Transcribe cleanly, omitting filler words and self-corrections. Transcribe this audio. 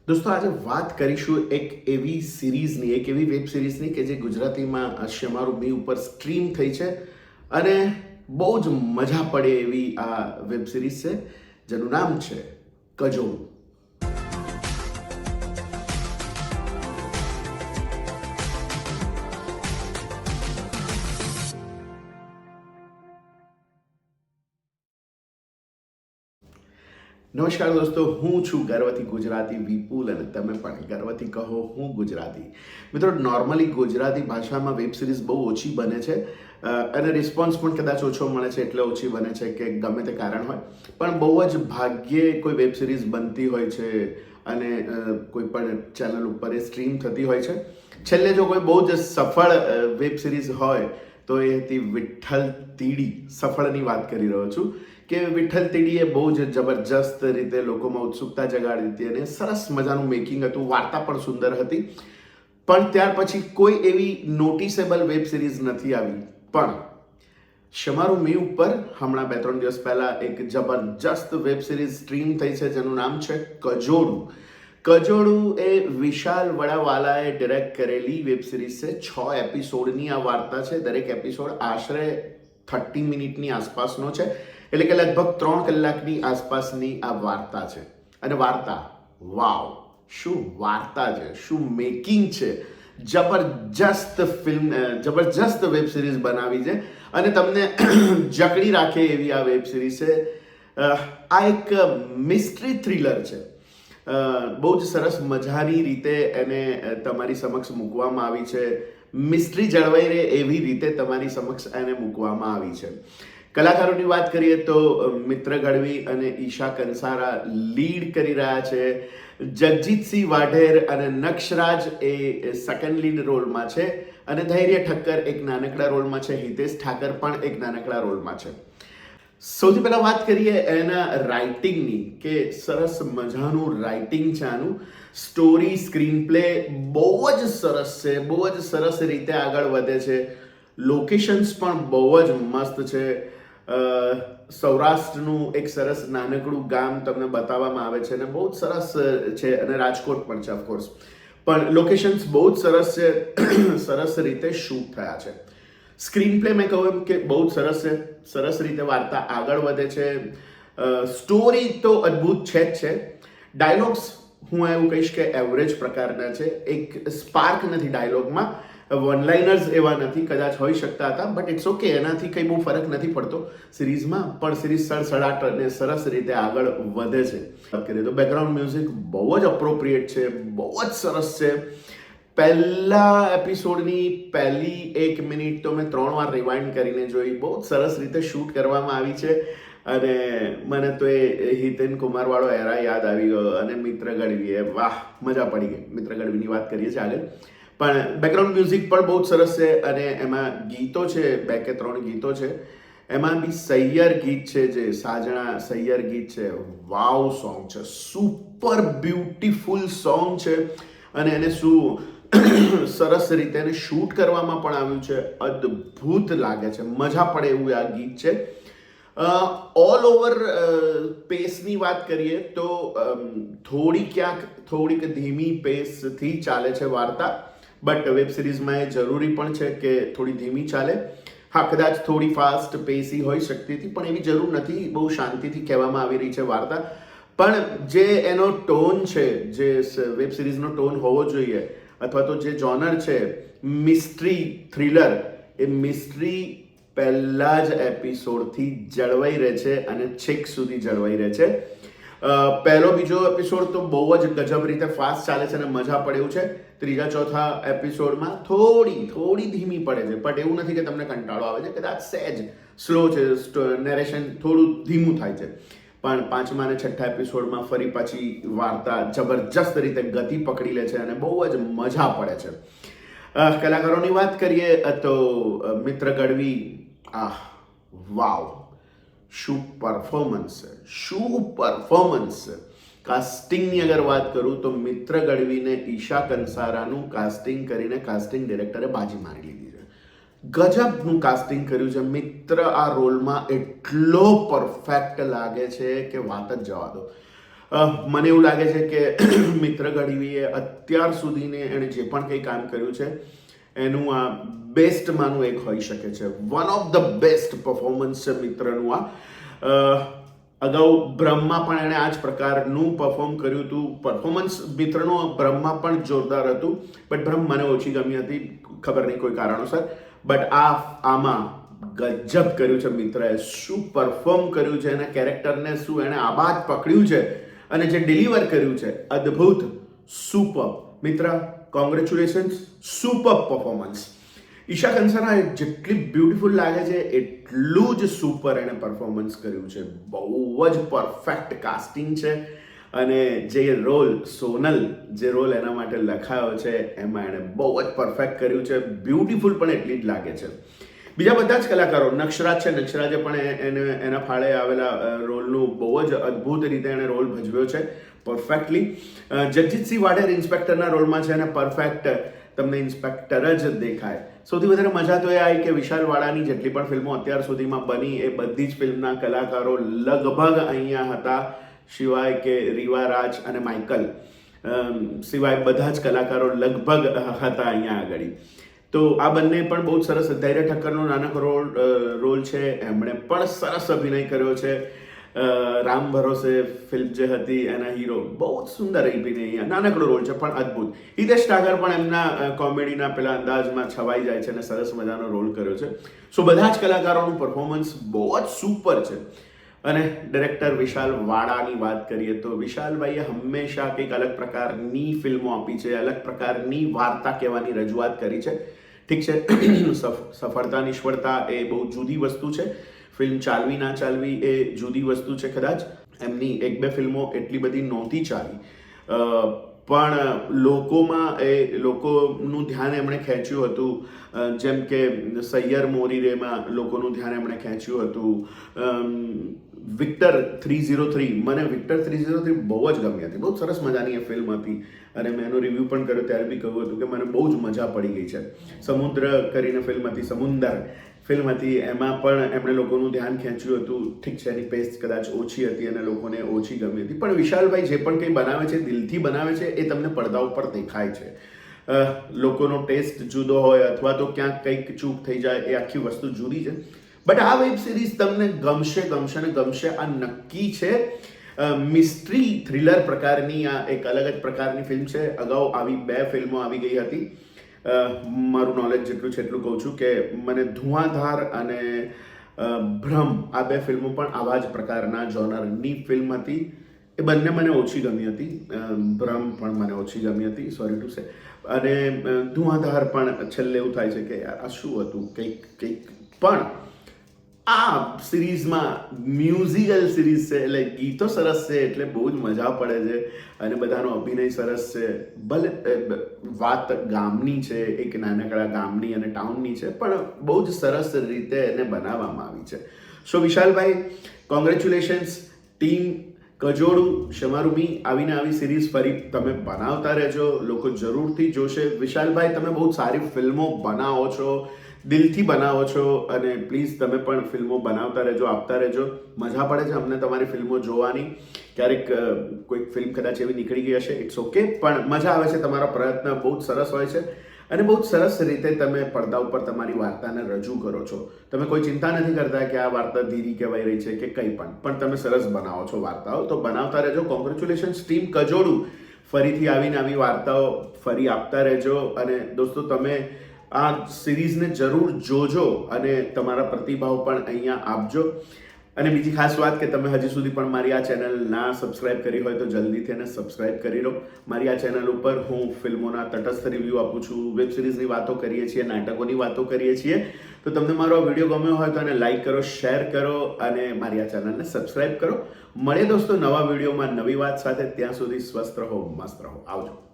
દોસ્તો આજે વાત કરીશું એક એવી સિરીઝની, એક એવી વેબ સિરીઝની કે જે ગુજરાતીમાં શમારું મી ઉપર સ્ટ્રીમ થઈ છે અને બહુ જ મજા પડે એવી આ વેબ સિરીઝ છે જેનું નામ છે કજોડ. નમસ્કાર દોસ્તો, હું છું ગર્વથી ગુજરાતી વિપુલ અને તમે પણ ગર્વથી કહો હું ગુજરાતી. મિત્રો, નોર્મલી ગુજરાતી ભાષામાં વેબ સિરીઝ બહુ ઓછી બને છે અને રિસ્પોન્સ પણ કદાચ ઓછો મળે છે, એટલે ઓછી બને છે કે ગમે તે કારણ હોય. પણ બહુ જ ભાગ્યે કોઈ વેબ સિરીઝ બનતી હોય છે અને કોઈ પણ ચેનલ ઉપર એ સ્ટ્રીમ થતી હોય છે. છેલ્લે જો કોઈ બહુ જ સફળ વેબ સિરીઝ હોય તો એ હતી વિઠ્ઠલ તીડી. સફળની વાત કરી રહ્યો છું કે વિઠ્ઠલ તીડીએ બહુ જ જબરજસ્ત રીતે લોકોમાં ઉત્સુકતા જગાડી હતી અને સરસ મજાનું મેકિંગ હતું, વાર્તા પણ સુંદર હતી. પણ ત્યાર પછી કોઈ એવી નોટિસેબલ વેબ સિરીઝ નથી આવી. પણ શમારું મી ઉપર હમણાં 2-3 દિવસ પહેલા એક જબરજસ્ત વેબ સિરીઝ સ્ટ્રીમ થઈ છે જેનું નામ છે કજોડું. કજોડું એ વિશાલ વડાવાલાએ ડિરેક્ટ કરેલી વેબ સિરીઝ છે. 6 એપિસોડની આ વાર્તા છે. દરેક એપિસોડ આશરે 30 મિનિટની આસપાસનો છે, એટલે કે લગભગ 3 કલાકની આસપાસની આ વાર્તા છે. અને વાર્તા, વાવ, શું વાર્તા છે, શું મેકિંગ છે. જબરજસ્ત ફિલ્મ, જબરજસ્ત વેબ સિરીઝ બનાવી છે અને તમને જકડી રાખે એવી આ વેબ સિરીઝ છે. આ એક મિસ્ટ્રી થ્રિલર છે. બહુ જ સરસ મજાની રીતે એને તમારી સમક્ષ મૂકવામાં આવી છે. મિસ્ટ્રી જળવાઈ રહે એવી રીતે તમારી સમક્ષ એને મૂકવામાં આવી છે. કલાકારોની વાત કરીએ તો મિત્ર ગઢવી અને ઈશા કંસારા લીડ કરી રહ્યા છે. જગજીતસિંહ વાઢેર અને નક્ષરાજ એ સેકન્ડ લીડ રોલમાં છે અને ધૈર્ય ઠક્કર એક નાનકડા રોલમાં છે. હિતેશ ઠાકર પણ એક નાનકડા રોલમાં છે. સૌથી પહેલા વાત કરીએ એના રાઇટિંગની, કે સરસ મજાનું રાઇટિંગ છે આનું. સ્ટોરી, સ્ક્રીન પ્લે બહુ જ સરસ છે, બહુ જ સરસ રીતે આગળ વધે છે. લોકેશન્સ પણ બહુ જ મસ્ત છે. સૌરાષ્ટ્રનું એક સરસ નાનકડું ગામ તમને બતાવવામાં આવે છે અને બહુ જ સરસ છે. અને રાજકોટ પણ છે ઓફકોર્સ, પણ લોકેશન્સ બહુ જ સરસ છે. સરસ રીતે શૂટ થયા છે. સ્ક્રીન પ્લે મેં કહું એમ કે બહુ જ સરસ છે. સરસ રીતે વાર્તા આગળ વધે છે. સ્ટોરી તો અદ્ભુત છે જ છે. ડાયલોગ્સ હું એવું કહીશ કે એવરેજ પ્રકારના છે. એક સ્પાર્ક નથી ડાયલોગમાં, વન લાઇનર્સ એવા નથી, કદાચ હોઈ શકતા હતા, બટ ઇટ્સ ઓકે, એનાથી કંઈ બહુ ફરક નથી પડતો સિરીઝમાં. પણ સિરીઝ સડસડાટ અને સરસ રીતે આગળ વધે છે. વાત કરીએ તો બેકગ્રાઉન્ડ મ્યુઝિક બહુ જ અપ્રોપ્રિએટ છે, બહુ જ સરસ છે. પહેલા એપિસોડની પહેલી 1 મિનિટ તો મેં 3 વાર રિવાઇન્ડ કરીને જોઈ. બહુ જ સરસ રીતે શૂટ કરવામાં આવી છે અને મને તો એ હિતેન કુમારવાળો એરા યાદ આવી ગયો અને મિત્ર ગઢવીએ, વાહ, મજા પડી ગઈ. મિત્ર ગઢવીની વાત કરીએ છીએ આગળ. પણ બેકગ્રાઉન્ડ મ્યુઝિક પણ બહુ જ સરસ છે અને એમાં ગીતો છે, 2 કે 3 ગીતો છે. એમાં બી સૈયર ગીત છે, જે સાજણા સૈયર ગીત છે, વાવ સોંગ છે, સુપર બ્યુટીફુલ સોંગ છે. અને એને શું સરસ રીતે એને શૂટ કરવામાં પણ આવ્યું છે. અદ્ભુત લાગે છે, મજા પડે એવું આ ગીત છે. ઓલ ઓવર પેસની વાત કરીએ તો થોડીક ધીમી પેસથી ચાલે છે વાર્તા, બટ વેબ સિરીઝમાં એ જરૂરી પણ છે કે થોડી ધીમી ચાલે. હા, કદાચ થોડી ફાસ્ટ પેસી હોઈ શકતી હતી, પણ એવી જરૂર નથી. બહુ શાંતિથી કહેવામાં આવી રહી છે વાર્તા. પણ જે એનો ટોન છે, જે વેબ સિરીઝનો ટોન હોવો જોઈએ, અથવા તો જે જોનર છે મિસ્ટ્રી થ્રિલર, એ મિસ્ટ્રી પહેલા જ એપિસોડથી જળવાઈ રહે છે અને છેક સુધી જળવાઈ રહે છે. પહેલો બીજો એપિસોડ તો બહુ જ ગજબ રીતે ફાસ્ટ ચાલે છે અને મજા પડે એવું છે. ત્રીજા ચોથા એપિસોડમાં થોડી ધીમી પડે છે, બટ એવું નથી કે તમને કંટાળો આવે છે. કદાચ સહેજ સ્લો છે, નેરેશન થોડું ધીમું થાય છે. પણ 5મા અને 6ઠ્ઠા એપિસોડમાં ફરી પાછી વાર્તા જબરજસ્ત રીતે ગતિ પકડી લે છે અને બહુ જ મજા પડે છે. કલાકારોની વાત કરીએ તો મિત્ર ગઢવી, વાવ, શું પરફોર્મન્સ છે, શું પરફોર્મન્સ છે. કાસ્ટિંગની અગર વાત કરું તો મિત્ર ગઢવીને ઈશા કંસારાનું કાસ્ટિંગ કરીને કાસ્ટિંગ ડિરેક્ટરે બાજી મારી લીધી છે. ગજબનું કાસ્ટિંગ કર્યું છે. મિત્ર આ રોલમાં એટલો પરફેક્ટ લાગે છે કે વાત જ જવા દો. મને એવું લાગે છે કે મિત્ર ગઢવીએ અત્યાર સુધીને એણે જે પણ કંઈ કામ કર્યું છે એનું આ બેસ્ટમાંનું એક હોઈ શકે છે. One of the best performance છે મિત્રનું આ. અગાઉ બ્રહ્મમાં પણ એણે આ જ પ્રકારનું પરફોર્મ કર્યું હતું. પરફોર્મન્સ મિત્રનું બ્રહ્મમાં પણ જોરદાર હતું, બટ બ્રહ્મ મને ઓછી ગમી હતી, ખબર નહીં કોઈ કારણોસર. બટ આમાં ગજબ કર્યું છે મિત્રએ. શું પરફોર્મ કર્યું છે, એના કેરેક્ટરને શું એણે આબાદ પકડ્યું છે અને જે ડિલિવર કર્યું છે, અદ્ભુત, સુપર. મિત્ર, congratulations, super performance. Isha Kansara જેટલી બ્યુટીફુલ લાગે છે એટલું જ સુપર એણે પરફોર્મન્સ કર્યું છે. બહુ જ પરફેક્ટ કાસ્ટિંગ છે અને જે રોલ સોનલ, જે રોલ એના માટે લખાયો છે એમાં એણે બહુ જ પરફેક્ટ કર્યું છે. બ્યુટીફુલ પણ એટલી જ લાગે છે. બીજા બધા જ કલાકારો, નક્ષરાજ છે, નક્ષરાજે પણ એના ફાળે આવેલા રોલનું બહુ જ અદ્ભુત રીતે એણે રોલ ભજવ્યો છે, પરફેક્ટલી. જગજીતસિંહ વાડેર ઇન્સ્પેક્ટરના રોલમાં છે અને પરફેક્ટ તમને ઇન્સ્પેક્ટર જ દેખાય. સૌથી વધારે મજા તો એ આવી કે વિશાલ વાળાની જેટલી પણ ફિલ્મો અત્યાર સુધીમાં બની એ બધી જ ફિલ્મના કલાકારો લગભગ અહીંયા હતા, સિવાય કે રીવા રાજ અને માઇકલ સિવાય બધા જ કલાકારો લગભગ હતા અહીંયા આગળ. તો આ બંને પણ બહુ સરસ. ધૈર્ય ઠક્કરનો નાનકડો રોલ છે, એમણે પણ સરસ અભિનય કર્યો છે. રામ ભરોસે ફિલ્મ જે હતી એના હીરો, બહુ જ સુંદર અભિનય, નાનકડો રોલ છે પણ અદ્ભુત. હિતેશ ઠાકર પણ એમના કોમેડીના પેલા અંદાજમાં છવાઈ જાય છે અને સરસ મજાનો રોલ કર્યો છે. સો બધા જ કલાકારોનું પરફોર્મન્સ બહુ જ સુપર છે. અને ડિરેક્ટર વિશાલ વાળાની વાત કરીએ તો વિશાલભાઈએ હંમેશા કંઈક અલગ પ્રકારની ફિલ્મો આપી છે, અલગ પ્રકારની વાર્તા કહેવાની રજૂઆત કરી છે. ઠીક છે, સફળતા નિષ્ફળતા એ બહુ જુદી વસ્તુ છે, ફિલ્મ ચાલવી ના ચાલવી એ જુદી વસ્તુ છે. કદાચ એમની એક બે ફિલ્મો એટલી બધી નહોતી ચાલી, પણ લોકોનું ધ્યાન એમણે ખેંચ્યું હતું. જેમ કે સૈયર મોરી રેમાં લોકોનું ધ્યાન એમણે ખેંચ્યું હતું. વિક્ટર 303, મને વિક્ટર 303 બહુ જ ગમી હતી, બહુ સરસ મજાની એ ફિલ્મ હતી અને મેં એનો રિવ્યૂ પણ કર્યો, ત્યારે બી કહ્યું હતું કે મને બહુ જ મજા પડી ગઈ છે. સમુદ્ર કરીને ફિલ્મ હતી, સમુંદર ફિલ્મ હતી, એમાં પણ એમણે લોકોનું ધ્યાન ખેંચ્યું હતું. ઠીક છે, એની પેસ કદાચ ઓછી હતી અને લોકોને ઓછી ગમી હતી, પણ વિશાલભાઈ જે પણ કંઈ બનાવે છે, દિલથી બનાવે છે, એ તમને પડદા ઉપર દેખાય છે. લોકોનો ટેસ્ટ જુદો હોય અથવા તો ક્યાંક કંઈક ચૂક થઈ જાય, એ આખી વસ્તુ જુદી છે. બટ આ વેબ સિરીઝ તમને ગમશે ને ગમશે, આ નક્કી છે. મિસ્ટ્રી થ્રિલર પ્રકારની આ એક અલગ જ પ્રકારની ફિલ્મ છે. અગાઉ આવી 2 ફિલ્મો આવી ગઈ હતી. મારું નોલેજ જેટલું છે એટલું કહું છું કે મને ધુઆંધાર અને ભ્રમ, આ 2 ફિલ્મો પણ આવા જ પ્રકારના જોનરની ફિલ્મ હતી. એ બંને મને ઓછી ગમી હતી. ભ્રમ પણ મને ઓછી ગમી હતી, સોરી ટુ સે. અને ધુઆંધાર પણ છેલ્લે એવું થાય છે કે યાર આ શું હતું, કંઈક. પણ આ સિરીઝમાં મ્યુઝિકલ સિરીઝ છે એટલે ગીતો સરસ છે એટલે બહુ જ મજા પડે છે અને બધાનો અભિનય સરસ છે. ભલે વાત ગામની છે, એક નાનકડા ગામની અને ટાઉનની છે, પણ બહુ જ સરસ રીતે એને બનાવવામાં આવી છે. સો વિશાલભાઈ, કોંગ્રેચ્યુલેશન્સ. ટીમ કજોડું, શમારુમી, આવીને આવી સિરીઝ ફરી તમે બનાવતા રહેજો, લોકો જરૂરથી જોશે. વિશાલભાઈ, તમે બહુ સારી ફિલ્મો બનાવો છો, દિલથી બનાવો છો અને પ્લીઝ તમે પણ ફિલ્મો બનાવતા રહેજો, આપતા રહેજો. મજા પડે છે અમને તમારી ફિલ્મો જોવાની. ક્યારેક કોઈક ફિલ્મ કદાચ એવી નીકળી ગઈ હશે, ઇટ્સ ઓકે, પણ મજા આવે છે. તમારો પ્રયત્ન બહુ જ સરસ હોય છે અને બહુ જ સરસ રીતે તમે પડદા ઉપર તમારી વાર્તાને રજૂ કરો છો. તમે કોઈ ચિંતા નથી કરતા કે આ વાર્તા ધીરી કહેવાય રહી છે કે કંઈ પણ તમે સરસ બનાવો છો વાર્તાઓ. તો બનાવતા રહેજો. Congratulations team Kajodu. ફરીથી આવીને આવી વાર્તાઓ ફરી આપતા રહેજો. અને દોસ્તો, તમે આ સિરીઝને જરૂર જોજો અને તમારા પ્રતિભાવ પણ અહીંયા આપજો. અને બીજી ખાસ વાત કે તમે હજી સુધી પણ મારી આ ચેનલ ના સબસ્ક્રાઇબ કરી હોય તો જલ્દીથી એને સબસ્ક્રાઇબ કરી લો. મારી આ ચેનલ ઉપર હું ફિલ્મોના તટસ્થ રિવ્યૂ આપું છું, વેબ સિરીઝની વાતો કરીએ છીએ, નાટકોની વાતો કરીએ છીએ. તો તમને મારો વિડીયો ગમ્યો હોય તો એને લાઇક કરો, શેર કરો અને મારી આ ચેનલને સબસ્ક્રાઇબ કરો. મળીએ દોસ્તો નવા વિડીયોમાં નવી વાત સાથે. ત્યાં સુધી સ્વસ્થ રહો, મસ્ત રહો. આવજો.